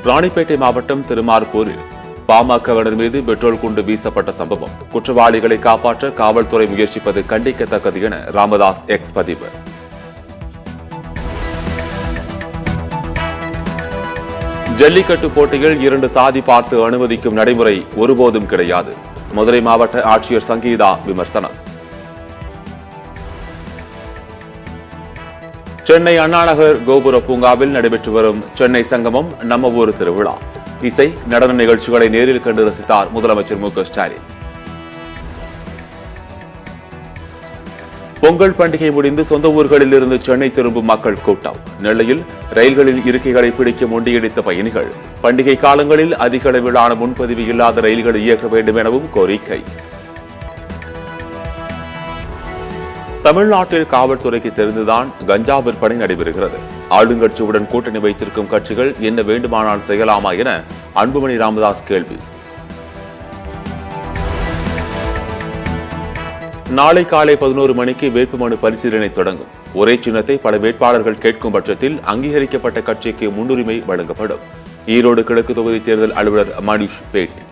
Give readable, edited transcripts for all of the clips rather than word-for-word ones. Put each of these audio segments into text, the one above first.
ராணிப்பேட்டை மாவட்டம் திருமார்பூரில் பாமகவினர் மீது பெட்ரோல் குண்டு வீசப்பட்ட சம்பவம். குற்றவாளிகளை காப்பாற்ற காவல்துறை முயற்சிப்பது கண்டிக்கத்தக்கது என ராமதாஸ் எக்ஸ் பதிவு. ஜல்லிக்கட்டு போட்டியில் 2 சாதி பார்த்து அனுமதிக்கும் நடைமுறை ஒருபோதும் கிடையாது. மதுரை மாவட்ட ஆட்சியர் சங்கீதா விமர்சனம். சென்னை அண்ணாநகர் கோபுர பூங்காவில் நடைபெற்று வரும் சென்னை சங்கமம் நம்ம ஊர் திருவிழா. இசை நடன நிகழ்ச்சிகளை நேரில் கண்டு ரசித்தார் முதலமைச்சர் மு.க. ஸ்டாலின். பொங்கல் பண்டிகை முடிந்து சொந்த ஊர்களில் இருந்து சென்னை திரும்பும் மக்கள் கூட்டம். நெல்லையில் ரயில்களில் இருக்கைகளை பிடிக்க முண்டியடித்த பயணிகள். பண்டிகை காலங்களில் அதிக அளவிலான முன்பதிவு இல்லாத ரயில்களை இயக்க வேண்டும் எனவும் கோரிக்கை. தமிழ்நாட்டில் காவல்துறைக்கு தெரிந்துதான் கஞ்சா விற்பனை நடைபெறுகிறது. ஆளுங்கட்சியுடன் கூட்டணி வைத்திருக்கும் கட்சிகள் என்ன வேண்டுமானால் செய்யலாமா என அன்புமணி ராமதாஸ் கேள்வி. நாளை காலை 11 மணிக்கு வேட்புமனு பரிசீலனை தொடங்கும். ஒரே சின்னத்தை பல வேட்பாளர்கள் கேட்கும் பட்சத்தில் அங்கீகரிக்கப்பட்ட கட்சிக்கு முன்னுரிமை வழங்கப்படும். ஈரோடு கிழக்கு தொகுதி தேர்தல் அலுவலர் மணிஷ் பேட்டி.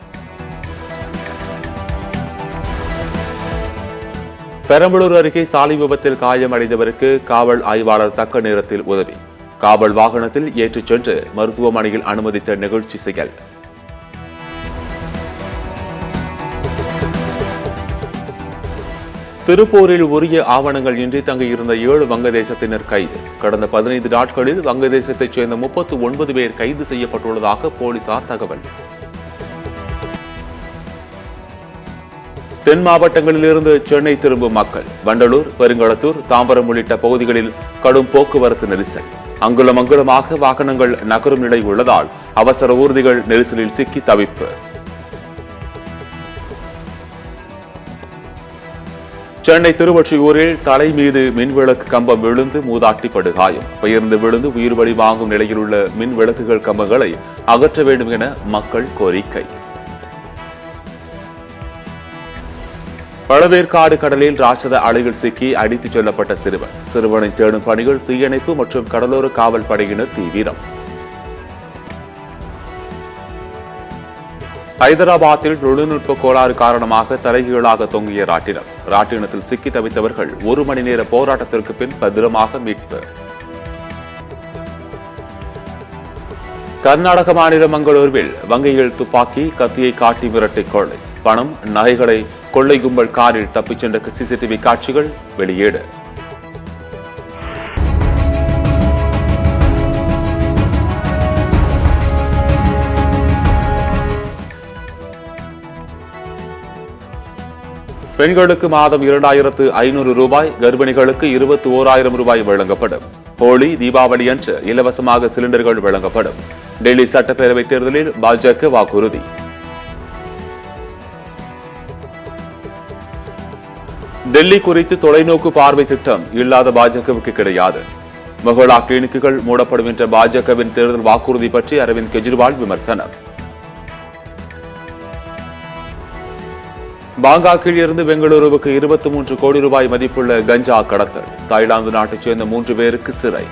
பெரம்பலூர் அருகே சாலை விபத்தில் காயமடைந்தவருக்கு காவல் ஆய்வாளர் தக்க நேரத்தில் உதவி. காவல் வாகனத்தில் ஏற்றிச் சென்று மருத்துவமனையில் அனுமதித்த நிகழ்ச்சி செயல். திருப்பூரில் உரிய ஆவணங்கள் இன்றி தங்கியிருந்த 7 வங்கதேசத்தினர் கைது. கடந்த 15 நாட்களில் வங்கதேசத்தைச் சேர்ந்த 39 பேர் கைது செய்யப்பட்டுள்ளதாக போலீசார் தகவல். தென் மாவட்டங்களில் இருந்து சென்னை திரும்பும் மக்கள். வண்டலூர், பெருங்களத்தூர், தாம்பரம் உள்ளிட்ட பகுதிகளில் கடும் போக்குவரத்து நெரிசல். அங்குலம் அங்குலமாக வாகனங்கள் நகரும் நிலை உள்ளதால் அவசர ஊர்திகள் நெரிசலில் சிக்கி தவிப்பு. சென்னை திருவொற்றியூரில் தலை மீது மின்விளக்கு கம்பம் விழுந்து மூதாட்டி படுகாயம். பெயர்ந்து விழுந்து உயிர் பலி வாங்கும் நிலையில் உள்ள மின் விளக்குகள் கம்பங்களை அகற்ற வேண்டும் என மக்கள் கோரிக்கை. பழவேற்காடு கடலில் ராட்சத அலையில் சிக்கி அடித்துச் செல்லப்பட்ட சிறுவன். சிறுவனை தேடும் பணிகள் தீயணைப்பு மற்றும் கடலோர காவல் படையினர் தீவிரம். ஹைதராபாத்தில் தொழில்நுட்ப கோளாறு காரணமாக தலைகீழாக தொங்கிய ராட்டினம். ராட்டினத்தில் சிக்கி தவித்தவர்கள் 1 மணி நேர போராட்டத்திற்கு பின் பத்திரமாக மீட்பு. கர்நாடக மாநிலம் மங்களூருவில் வங்கியில் துப்பாக்கி கத்தியை காட்டி மிரட்டி கொள்ளை. பணம் நகைகளை கொள்ளை கும்பல் காரில் தப்பிச் சென்ற சிசிடிவி காட்சிகள் வெளியீடு. பெண்களுக்கு மாதம் 2500 ரூபாய், கர்ப்பிணிகளுக்கு 21,000 ரூபாய் வழங்கப்படும். ஹோலி, தீபாவளி அன்று இலவசமாக சிலிண்டர்கள் வழங்கப்படும். டெல்லி சட்டப்பேரவை தேர்தலில் பாஜக வாக்குறுதி. டெல்லி குறித்து தொலைநோக்கு பார்வை திட்டம் இல்லாத பாஜகவுக்கு கிடையாது. மொஹல்லா கிளினிக்குகள் மூடப்படும் என்ற பாஜகவின் தேர்தல் வாக்குறுதி பற்றி அரவிந்த் கெஜ்ரிவால் விமர்சனம். பாங்காக்கில் இருந்து பெங்களூருவுக்கு 23 கோடி ரூபாய் மதிப்புள்ள கஞ்சா கடத்தல். தாய்லாந்து நாட்டைச் சேர்ந்த 3 பேருக்கு சிறை.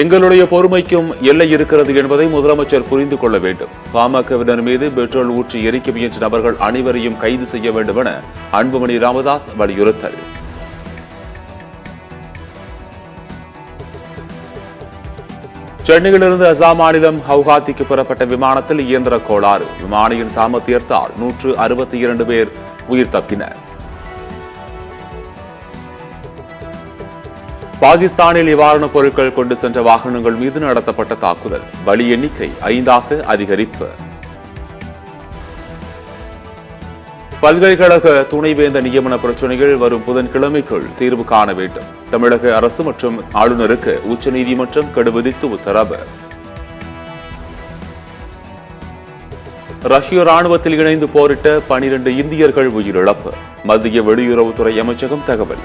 எங்களுடைய பொறுமைக்கும் எல்லை இருக்கிறது என்பதை முதலமைச்சர் புரிந்து கொள்ள வேண்டும். பாமகவினர் மீது பெட்ரோல் ஊற்றி எரிக்க முயன்ற நபர்கள் அனைவரையும் கைது செய்ய வேண்டும் என அன்புமணி ராமதாஸ் வலியுறுத்தல். சென்னையிலிருந்து அசாம் மாநிலம் ஹவுகாத்திக்கு புறப்பட்ட விமானத்தில் இயந்திர கோளாறு. விமானியின் சாமர்த்தியத்தால் 162 பேர் உயிர் தப்பினர். பாகிஸ்தானில் நிவாரணப் பொருட்கள் கொண்டு சென்ற வாகனங்கள் மீது நடத்தப்பட்ட தாக்குதல். பலி எண்ணிக்கை 5ஆக அதிகரிப்பு. பல்கலைக்கழக துணைவேந்த நியமன பிரச்சினைகள் வரும் புதன்கிழமைக்குள் தீர்வு காண வேண்டும். தமிழக அரசு மற்றும் ஆளுநருக்கு உச்சநீதிமன்றம் கெடு விதித்து உத்தரவு. ரஷ்ய ராணுவத்தில் இணைந்து போரிட்ட 12 இந்தியர்கள் உயிரிழப்பு. மத்திய வெளியுறவுத்துறை அமைச்சகம் தகவல்.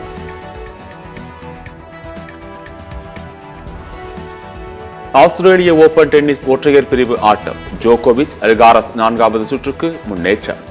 ஆஸ்திரேலிய ஓபன் டென்னிஸ் ஒற்றையர் பிரிவு ஆட்டம். ஜோகோவிச், அல்காரஸ் 4வது சுற்றுக்கு முன்னேற்றம்.